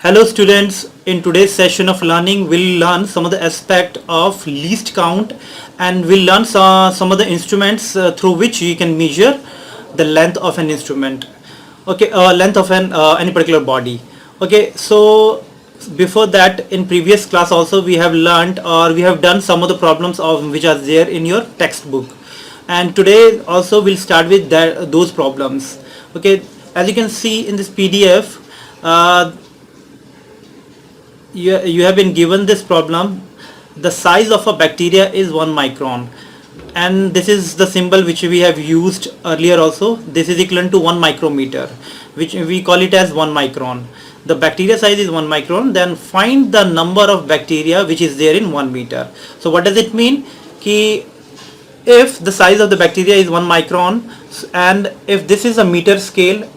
Hello students, in today's session of learning we'll learn some of the aspect of least count and we'll learn some of the instruments through which you can measure the length of an instrument. Okay, length of any particular body. Okay, so before that in previous class also we have learned or we have done some of the problems of which are there in your textbook, and today also we'll start with those problems. Okay, as you can see in this PDF, you have been given this problem. The size of a bacteria is 1 micron, and this is the symbol which we have used earlier also. This is equivalent to 1 micrometer, which we call it as 1 micron. The bacteria size is 1 micron. Then find the number of bacteria which is there in 1 meter. So what does it mean? Ki if the size of the bacteria is 1 micron and if this is a meter scale,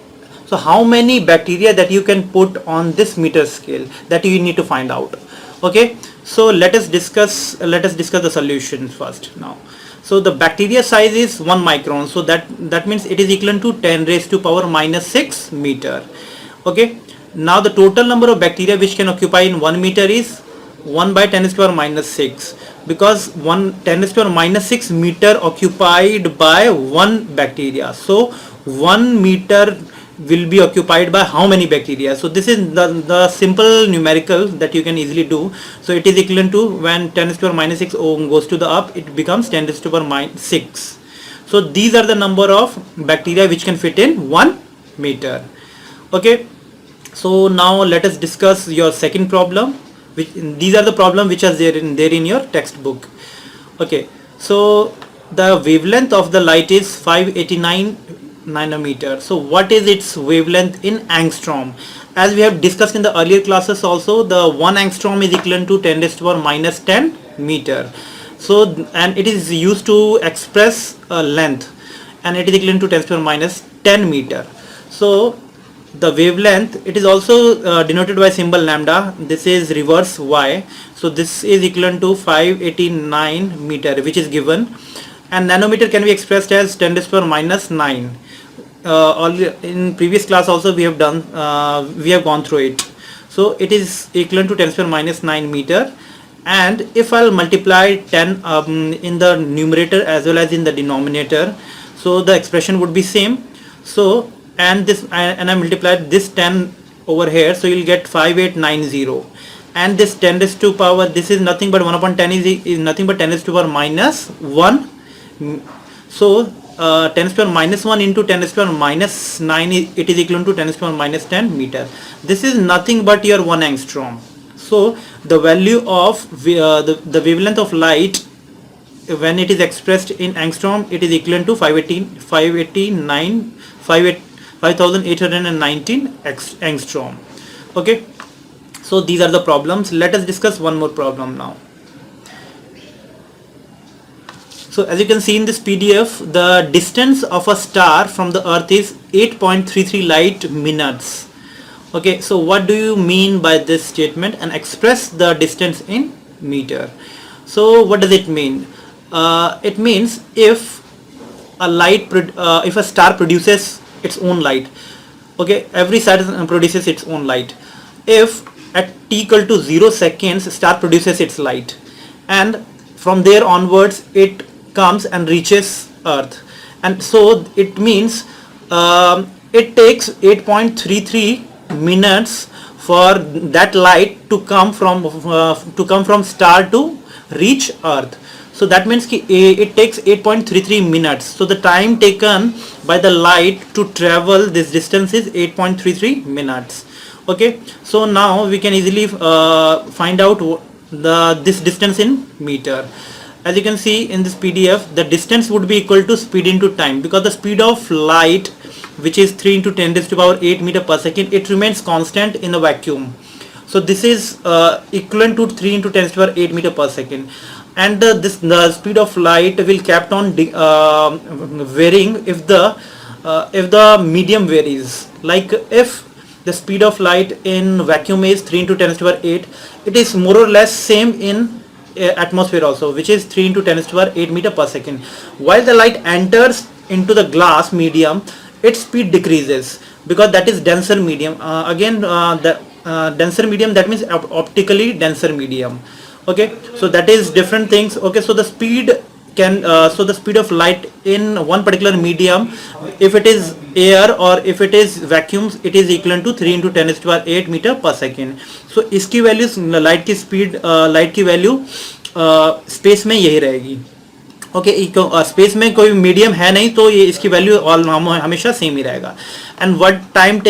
so how many bacteria that you can put on this meter scale, that you need to find out. Okay, so let us discuss the solution first now. So the bacteria size is 1 micron, so that means it is equivalent to 10 raised to power minus 6 meter. Okay, now the total number of bacteria which can occupy in 1 meter is 1 by 10 raised to power minus 6, because 10 raised to power minus 6 meter occupied by 1 bacteria. So 1 meter will be occupied by how many bacteria. So this is the simple numerical that you can easily do. So it is equivalent to, when 10 raised to power minus 6 goes to the up, it becomes 10 raised to power minus 6. So these are the number of bacteria which can fit in 1 meter. Okay, so now let us discuss your second problem. These are the problem which are there in your textbook. Okay, so the wavelength of the light is 589 nanometer. So what is its wavelength in angstrom? As we have discussed in the earlier classes also, the 1 angstrom is equivalent to 10 raised to power minus 10 meter. So, and it is used to express length, and it is equivalent to 10 raised to power minus 10 meter. So the wavelength, it is also denoted by symbol lambda. This is reverse y. So this is equivalent to 589 meter, which is given, and nanometer can be expressed as 10 raised to power minus 9. In previous class also we have gone through it. So it is equivalent to 10 to the minus 9 meter, and if I'll multiply 10 in the numerator as well as in the denominator, so the expression would be same. So and I multiplied this 10 over here, so you'll get 5890, and this 10 raised to power, this is nothing but 1 upon 10 is nothing but 10 raised to power minus 1. So 10 raised to power minus 1 into 10 raised to power minus 9, it is equivalent to 10 raised to power minus 10 meter. This is nothing but your 1 angstrom. So the value of the wavelength of light, when it is expressed in angstrom, it is equivalent to 5819 angstrom. Okay, so these are the problems. Let us discuss one more problem now. So as you can see in this PDF, the distance of a star from the earth is 8.33 light minutes. Okay, so what do you mean by this statement, and express the distance in meter? So what does it mean? It means if a star produces its own light, okay, every star produces its own light. If at t equal to 0 seconds star produces its light, and from there onwards it comes and reaches earth, and so it means it takes 8.33 minutes for that light to come from star to reach earth. So that means it takes 8.33 minutes. So the time taken by the light to travel this distance is 8.33 minutes. Okay, so now we can easily find out this distance in meter. As you can see in this PDF, the distance would be equal to speed into time, because the speed of light, which is 3 into 10 raised to power 8 meter per second, it remains constant in a vacuum. So this is equivalent to 3 into 10 raised to power 8 meter per second, and the speed of light will kept on varying if the medium varies. Like if the speed of light in vacuum is 3 into 10 raised to power 8, it is more or less same in atmosphere also, which is 3 into 10 raised to power 8 meter per second. While the light enters into the glass medium, its speed decreases because that is denser medium. denser medium, that means optically denser medium. Okay, so that is different things. Okay, so the speed can so the speed of light in one particular medium, if it is air or if it is vacuums, it is equivalent to 3 into 10 to the power 8 meter per second. So इसकी value light की speed light की value space में यही रहेगी. Okay, space में कोई medium है नहीं तो ये इसकी वैल्यू हमेशा सेम ही रहेगा. And what time it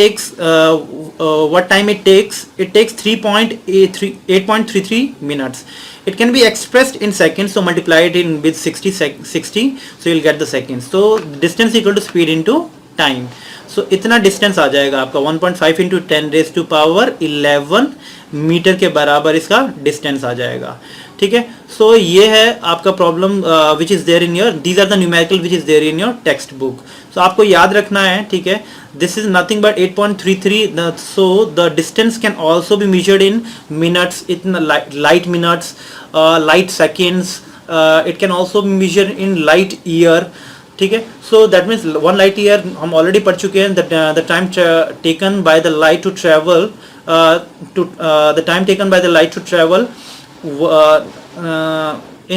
takes 8.33 minutes. It can be expressed in seconds, so multiply it in with 60, so you'll get the seconds. So distance equal to speed into time. So इतना distance आ जाएगा आपका 1.5 into 10 raised to power 11 metre के बराबर इसका distance आ जाएगा. ठीक है, सो ये है आपका problem which is there in your, these are the numerical which is there in your text book. So आपको याद रखना है. ठीक है, this is nothing but 8.33. So the distance can also be measured in minutes, इतना light minutes, light seconds. It can also be measured in light year. ठीक है, so that means 1 light year हम ऑलरेडी पढ़ चुके हैं. The time taken by the light to travel the time taken by the light to travel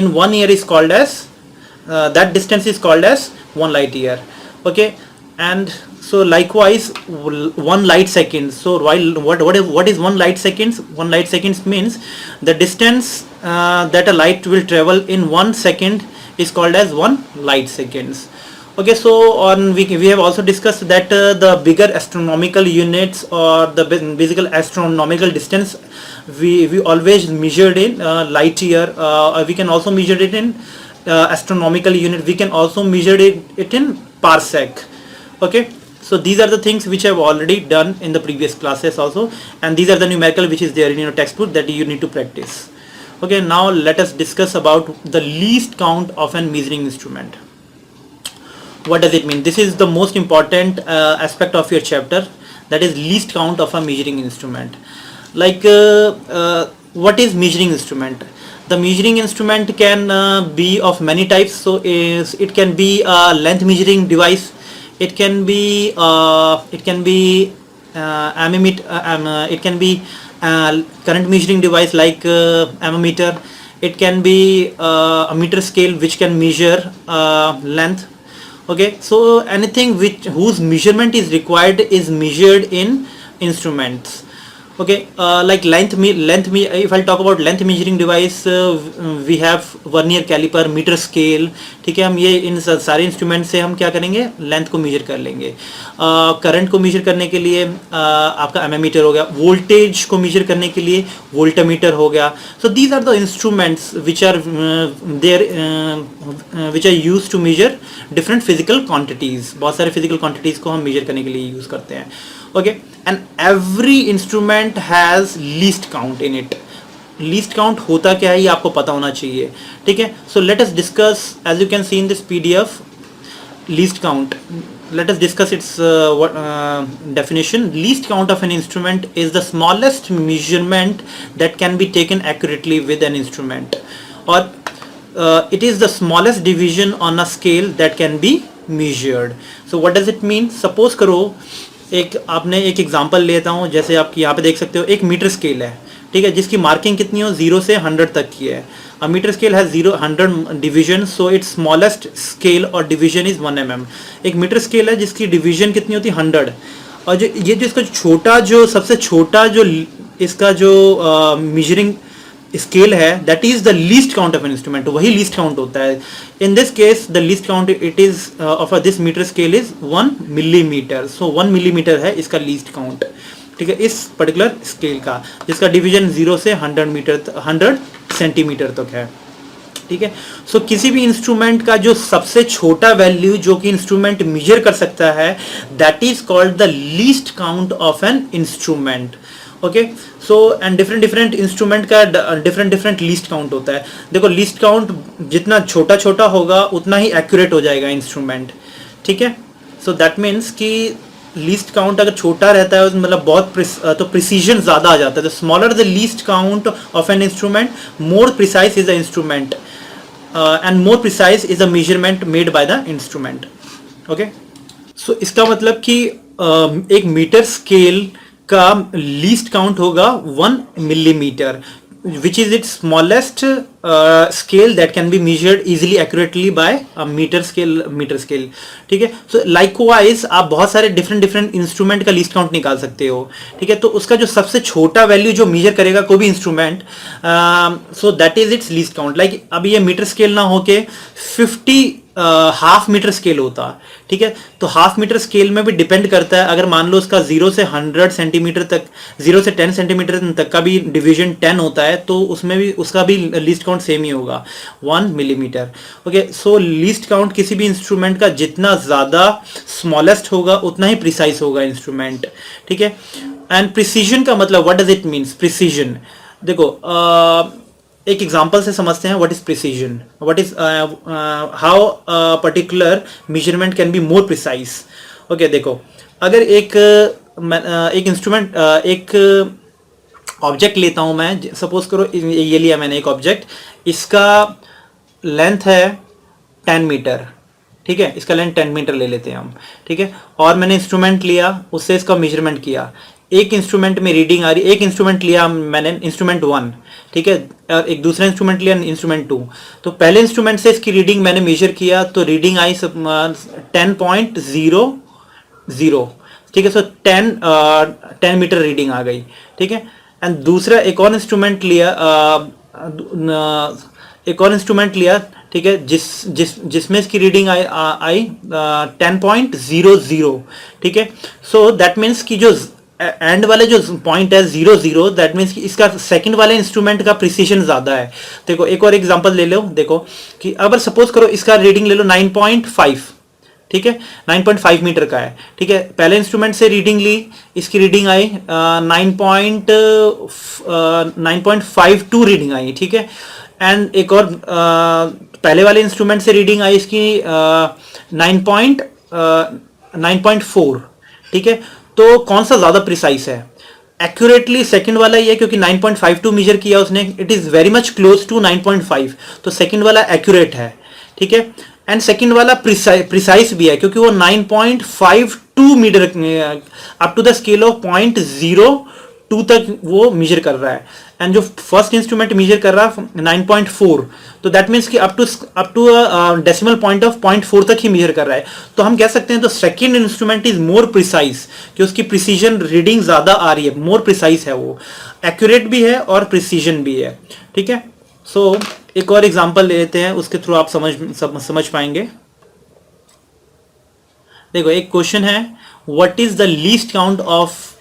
in 1 year is called as that distance is called as 1 light year. Okay, and so likewise 1 light second. So while what is 1 light seconds? 1 light seconds means the distance that a light will travel in 1 second is called as 1 light seconds. Okay, so we have also discussed that the bigger astronomical units or the basically astronomical distance we always measured in light year. We can also measure it in astronomical unit. We can also measure it in parsec. Okay, so these are the things which I have already done in the previous classes also, and these are the numerical which is there in your textbook that you need to practice. Okay, now let us discuss about the least count of a measuring instrument. What does it mean? This is the most important aspect of your chapter, that is least count of a measuring instrument. Like what is measuring instrument? The measuring instrument can be of many types. So it can be a length measuring device. It can be ammeter. It can be current measuring device like ammeter. It can be a meter scale which can measure length. Okay, so anything whose measurement is required is measured in instruments. Okay, like length if I'll talk about length measuring device, we have vernier caliper, meter scale. ठीक है, हम ये इन सारे instrument से हम क्या करेंगे, length को मेजर कर लेंगे. करंट को मेजर करने के लिए आपका एममीटर हो गया. वोल्टेज को मेजर करने के लिए वोल्टमीटर हो गया. So these are the instruments which are use to measure different physical quantities. बहुत सारे फिजिकल क्वांटिटीज को हम मेजर करने के लिए यूज करते हैं. Okay, and every instrument has least count in it. Least count होता क्या है ये आपको पता होना चाहिए. ठीक है, so let us discuss, as you can see in this PDF, least count. Let us discuss its definition. Least count of an instrument is the smallest measurement that can be taken accurately with an instrument, or it is the smallest division on a scale that can be measured. So what does it mean? Suppose करो आपने एक example लेता हूँ. जैसे आप यहाँ पे देख सकते हो एक मीटर स्केल है. ठीक है, जिसकी मार्किंग कितनी हो 0 से 100 तक की है. A metre scale has 100 division, so its smallest scale और डिवीजन इज 1 mm. एक मीटर स्केल है जिसकी डिवीजन कितनी होती है 100. और जो इसका सबसे छोटा जो इसका जो मेजरिंग स्केल है, that is the least count of an instrument. वही लीस्ट काउंट होता है. In this case the least count it is of this metre scale is 1 millimetre. सो 1 मिलीमीटर है इसका लीस्ट काउंट. ठीक है, इस पर्टिकुलर स्केल का, जिसका डिवीजन 0 से 100 सेंटीमीटर तक है. ठीक है, सो किसी भी इंस्ट्रूमेंट का जो सबसे छोटा वैल्यू जो कि इंस्ट्रूमेंट मेजर कर सकता है, that is called the least count of an instrument. Okay, so and different instrument का डिफरेंट लीस्ट काउंट होता है. देखो, लीस्ट काउंट जितना छोटा होगा उतना ही एक्यूरेट हो जाएगा इंस्ट्रूमेंट. ठीक है, सो दैट मीन्स कि लीस्ट काउंट अगर छोटा रहता है मतलब बहुत तो प्रिसीजन ज़्यादा आ जाता है. The smaller the least count of an instrument, more precise is the instrument and more precise is the measurement made by the instrument. Okay, so इसका मतलब कि एक मीटर स्केल का लीस्ट काउंट होगा 1 millimetre, which is its smallest scale that can be measured easily accurately by a meter scale. ठीक है. So likewise आप बहुत सारे different इंस्ट्रूमेंट का लीस्ट काउंट निकाल सकते हो. ठीक है. तो उसका जो सबसे छोटा वैल्यू जो मेजर करेगा कोई भी instrument, so that is its least count. Like अब ये मीटर स्केल ना होके 50 हाफ मीटर स्केल होता. ठीक है. तो हाफ मीटर स्केल में भी डिपेंड करता है. अगर मान लो उसका 0 से 100 सेंटीमीटर तक, 0 से 10 सेंटीमीटर तक का भी डिवीजन 10 होता है, तो उसमें भी उसका भी लीस्ट काउंट सेम ही होगा 1 मिलीमीटर. ओके. सो लीस्ट काउंट किसी भी इंस्ट्रूमेंट का जितना ज़्यादा स्मॉलेस्ट होगा उतना ही प्रिसाइज होगा इंस्ट्रूमेंट. ठीक है. एंड प्रिसीजन का मतलब what does it means. Precision देखो, एक एग्जांपल से समझते हैं what is precision, what is how particular measurement can be more precise. Okay. देखो, अगर एक इंस्ट्रूमेंट, एक ऑब्जेक्ट लेता हूं मैं, सपोज करो ये लिया मैंने एक ऑब्जेक्ट, इसका लेंथ है 10 मीटर. ठीक है. इसका लेंथ 10 मीटर ले लेते हैं हम. ठीक है. और मैंने इंस्ट्रूमेंट लिया, उससे इसका मेजरमेंट किया. एक इंस्ट्रूमेंट में रीडिंग आ रही, एक इंस्ट्रूमेंट लिया मैंने, इंस्ट्रूमेंट 1. ठीक है. और एक दूसरा इंस्ट्रूमेंट लिया, इंस्ट्रूमेंट 2. तो पहले इंस्ट्रूमेंट से इसकी रीडिंग मैंने मेजर किया, तो रीडिंग आई 10.00. ठीक है. सो 10 मीटर रीडिंग आ गई. ठीक है. एंड दूसरा एक और इंस्ट्रूमेंट लिया, ठीक है, जिसमें इसकी रीडिंग आई 10.00. ठीक है. सो दैट मीन्स कि जो एंड वाले जो पॉइंट है 00, दैट मीन्स कि इसका सेकंड वाले इंस्ट्रूमेंट का प्रिसीजन ज्यादा है. देखो एक और एग्जांपल ले लो. देखो कि अगर सपोज करो इसका रीडिंग ले लो 9.5. ठीक है. 9.5 मीटर का है. ठीक है. पहले इंस्ट्रूमेंट से रीडिंग ली, इसकी रीडिंग आई 9.52 रीडिंग आई. ठीक है. एंड एक और पहले वाले इंस्ट्रूमेंट से रीडिंग आई इसकी 9.4. ठीक है. तो कौन सा ज्यादा प्रिसाइज है? एक्यूरेटली सेकंड वाला ही है, क्योंकि 9.52 मेजर किया उसने. It is very much close to 9.5. तो सेकंड वाला एक्यूरेट है. ठीक है. एंड सेकंड वाला प्रिसाइज भी है, क्योंकि वो 9.52 metre up to the scale of 0.02 तक वो मेजर कर रहा है. एंड जो फर्स्ट इंस्ट्रूमेंट मेजर कर रहा है 9.4. तो दैट मीन्स कि up to decimal point of 0.4 तक ही मेजर कर रहा है. तो हम कह सकते हैं तो second instrument is more precise, कि उसकी प्रिसीजन रीडिंग ज्यादा आ रही है, मोर प्रिसाइज है, वो एक्यूरेट भी है और प्रिसीजन भी है. ठीक है. सो एक और एग्जांपल ले लेते हैं, उसके थ्रू आप समझ पाएंगे. देखो एक क्वेश्चन है, what is the least count of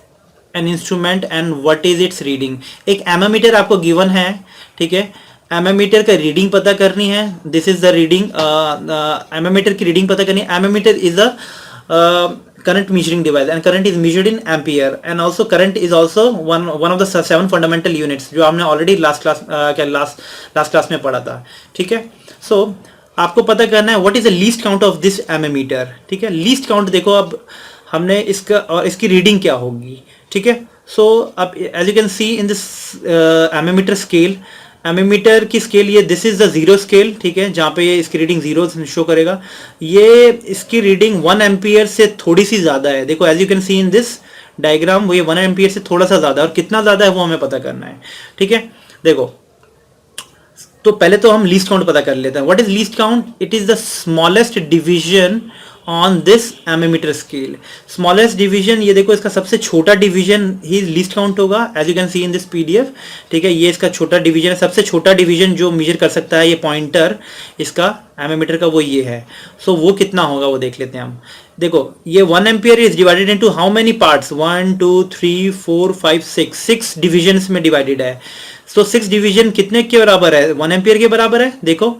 an instrument and what is it's reading. एक एमोमीटर आपको गिवन है. ठीक है. एमोमीटर का रीडिंग पता करनी है. This is the reading. Ammeter की रीडिंग पता करनी है. Ammeter is a current measuring device and current is measured in ampere, and also current is also one of the 7 fundamental units जो हमने already लास्ट क्लास में पढ़ा था. ठीक है. सो आपको पता करना है what is the least count of this ammeter. ठीक है. लीस्ट काउंट देखो, अब हमने इसका और इसकी रीडिंग क्या होगी. ठीक है. सो अब as you can see in this ammeter scale, ammeter की स्केल ये दिस इज द 0 स्केल. ठीक है. जहाँ पे ये इसकी रीडिंग 0 शो करेगा. ये इसकी रीडिंग 1 एम्पियर से थोड़ी सी ज्यादा है. देखो as you can see in this diagram, वो ये 1 एम्पियर से थोड़ा सा ज्यादा है, और कितना ज्यादा है वो हमें पता करना है. ठीक है. देखो, तो पहले तो हम लीस्ट काउंट पता कर लेते हैं. What is least count? It is the smallest division on this ammeter scale. Smallest division, ये देखो इसका सबसे छोटा डिवीजन ही लीस्ट काउंट होगा, as you can see in this PDF. ठीक है. ये इसका छोटा डिवीजन है, सबसे छोटा डिवीजन जो मेजर कर सकता है ये पॉइंटर इसका एमोमीटर का, वो ये है. सो वो कितना होगा वो देख लेते हैं हम. देखो ये 1 ampere is divided into how many parts? 1 2 3 4 5 6 divisions में डिवाइडेड है. सो 6 डिवीजन कितने के बराबर है? 1 एम्पियर के बराबर है. देखो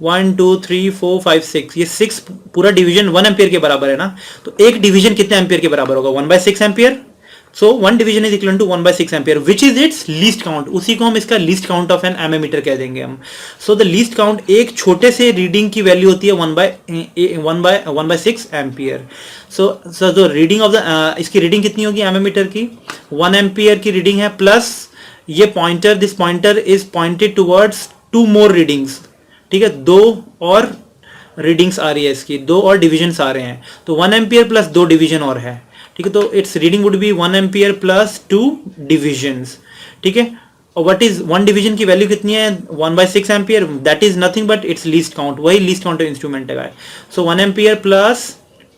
1 2 3 4 5 6, ये 6 पूरा डिवीजन 1 एम्पियर के बराबर है ना. तो एक डिवीजन कितने एम्पियर के बराबर होगा? 1/6 ampere. So 1 division is equal to 1/6 ampere, which is its least count. उसी को हम इसका least count of an ammeter कह देंगे हम. सो द लीस्ट काउंट एक छोटे से रीडिंग की वैल्यू होती है 1/6 एम्पियर. सो जो रीडिंग ऑफ द इसकी रीडिंग कितनी होगी एमोमीटर की? 1 एम्पियर की रीडिंग है, प्लस ये pointer, this pointer is pointed towards 2 more readings. ठीक है. 2 और रीडिंग्स आ रही है इसकी, 2 और डिविजन्स आ रहे हैं. तो 1 एम्पियर प्लस 2 डिवीजन और है. ठीक है, तो it's reading would be 1 ampere plus 2 divisions, ठीक है। और व्हाट इज 1 डिवीजन की वैल्यू कितनी है, 1/6 ampere, that is nothing but it's least count, वही लीस्ट काउंट इंस्ट्रूमेंट है। सो 1 ampere plus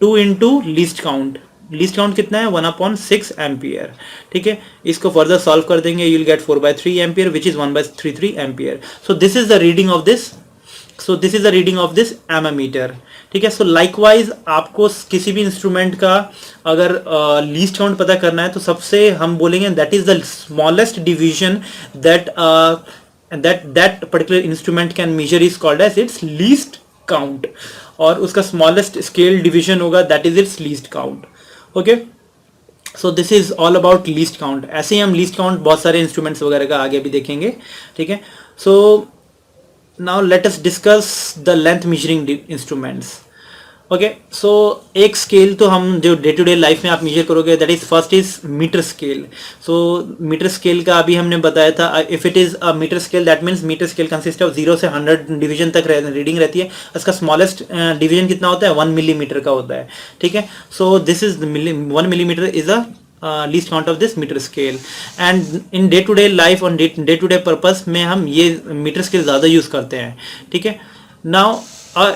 2 into least count, least count कितना है 1/6 एम्पियर, ठीक है। इसको फर्दर सॉल्व कर देंगे, you will get 4/3 ampere which is 1/33 ampere. So this is the reading of this, so this is the reading of this ammeter, ठीक है। सो likewise आपको किसी भी इंस्ट्रूमेंट का अगर लीस्ट काउंट पता करना है तो सबसे हम बोलेंगे that is the smallest division that that particular instrument can measure is called as its least count, और उसका स्मॉलेस्ट स्केल डिवीजन होगा that is its least count, okay. So this is all about least count. ऐसे ही हम least count बहुत सारे instruments वगैरह का आगे भी देखेंगे, ठीक है। सो now let us discuss the length measuring instruments, okay। so एक स्केल तो हम जो डे टू डे लाइफ में आप मेजर करोगे that is first is metre scale. So metre scale का अभी हमने बताया था, if it is a metre scale that means metre scale consist of 0 से 100 डिवीजन तक रीडिंग रहती है। इसका स्मॉलेस्ट डिवीजन कितना होता है 1 मिलीमीटर का होता है, ठीक है। So this is 1 millimetre is a least count of this metre scale, and in day to day life on day to day purpose में हम ये मीटर स्केल ज़्यादा यूज़ करते हैं, ठीक है। नाउ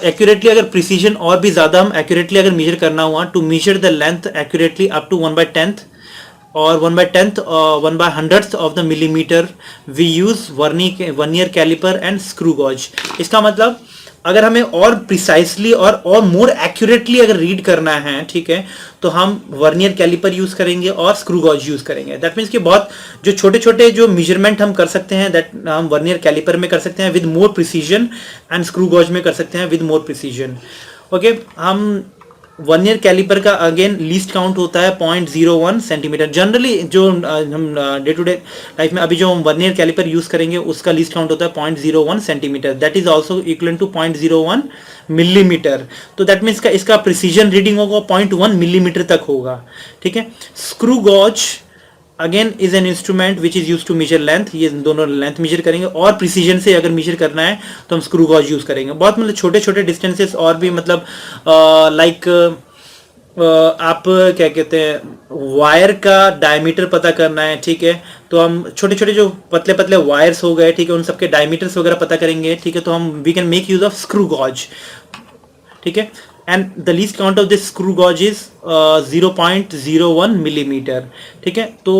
एक्यूरेटली अगर प्रिसीजन और भी ज़्यादा हम एक्यूरेटली अगर मेजर करना हुआ to measure the length accurately up to 1/10 और 1/10 1/100th of the millimetre we use vernier caliper and screw gauge. इसका मतलब अगर हमें और प्रिसाइसली और मोर एक्यूरेटली अगर रीड करना है, ठीक है, तो हम वर्नियर कैलिपर यूज करेंगे और स्क्रू गॉज यूज करेंगे। दैट मीन्स कि बहुत जो छोटे छोटे जो मेजरमेंट हम कर सकते हैं दैट हम वर्नियर कैलिपर में कर सकते हैं with more precision, and screw gauge में कर सकते हैं विद मोर प्रिसीजन, ओके। हम वर्नियर कैलिपर का अगेन लीस्ट काउंट होता है 0.01 सेंटीमीटर। जनरली जो हम डे टू डे लाइफ में अभी जो हम वर्नियर कैलिपर यूज करेंगे उसका लीस्ट काउंट होता है 0.01 centimetre, that is also equal to 0.01 millimetre. तो दैट मीन्स का इसका प्रिसीजन रीडिंग होगा 0.1 मिलीमीटर तक होगा, ठीक है। Screw gauge again is an instrument which is use to measure length, ये दोनों लेंथ मेजर करेंगे, और प्रिसीजन से अगर मेजर करना है तो हम स्क्रू गॉज यूज करेंगे। बहुत मतलब छोटे छोटे डिस्टेंसेस और भी मतलब लाइक आप क्या कहते हैं वायर का डायमीटर पता करना है, ठीक है, तो हम छोटे छोटे जो पतले पतले वायर्स हो गए, ठीक है, उन सबके डायमीटर्स वगैरह पता करेंगे, ठीक है, तो हम we can make use of screw gauge, ठीक है। And the least count of this screw gauge is 0.01 millimetre, ठीक है। तो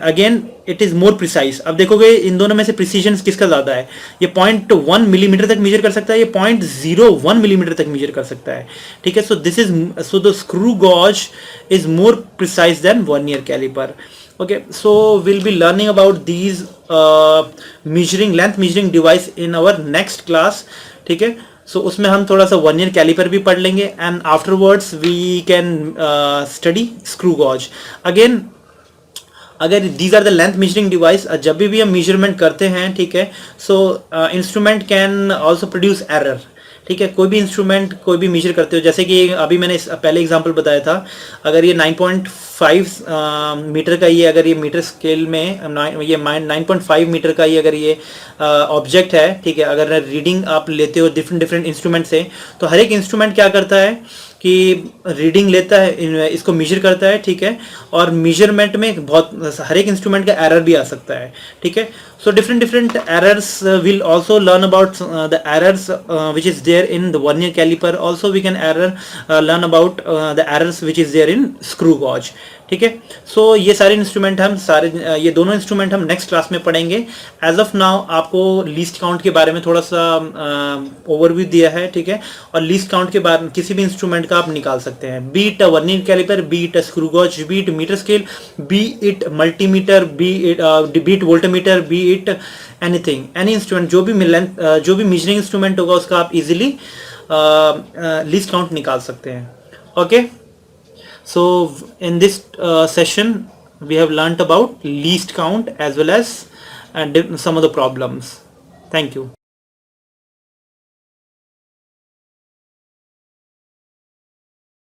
again it is more precise. अब देखोगे इन दोनों में से प्रिसीजन किसका ज्यादा है, ये 0.1 मिलीमीटर तक मेजर कर सकता है, ये 0.01 मिलीमीटर तक मेजर कर सकता है, ठीक है। So this is so the screw gauge is more precise than vernier caliper, okay। so we'll be learning about these length measuring device in our next class, ठीक है। so उसमें हम थोड़ा सा वर्नियर कैलिपर भी पढ़ लेंगे, and afterwards we can study screw gauge again. अगर these are the length measuring device, जब भी हम मेजरमेंट करते हैं, ठीक है, so instrument can also produce error, ठीक है। कोई भी इंस्ट्रूमेंट कोई भी मेजर करते हो, जैसे कि अभी मैंने पहले एग्जांपल बताया था, अगर ये 9.5 मीटर का ये अगर ये मीटर स्केल में ये 9.5 मीटर का ये अगर ये ऑब्जेक्ट है, ठीक है, अगर रीडिंग आप लेते हो डिफरेंट डिफरेंट इंस्ट्रूमेंट से, तो हर एक इंस्ट्रूमेंट क्या करता है कि रीडिंग लेता है, इसको मेजर करता है, ठीक है, और मेजरमेंट में बहुत हर एक इंस्ट्रूमेंट का एरर भी आ सकता है, ठीक है। so different errors we'll also learn about the errors which is there in the vernier caliper, also we can learn about the errors which is there in screw gauge, ठीक है। सो ये सारे इंस्ट्रूमेंट हम ये दोनों इंस्ट्रूमेंट हम next class में पढ़ेंगे। एज ऑफ नाउ आपको लीस्ट काउंट के बारे में थोड़ा सा ओवरव्यू दिया है, ठीक है, और लीस्ट काउंट के बारे में किसी भी इंस्ट्रूमेंट का आप निकाल सकते हैं, be it vernier caliper, be it screw gauge, be it metre scale, be it multimeter, be it voltmeter, be it anything, any instrument, जो भी मेजरिंग इंस्ट्रूमेंट होगा उसका आप इजीली लीस्ट काउंट निकाल सकते हैं, okay. So in this session we have learnt about least count as well as some of the problems. Thank you.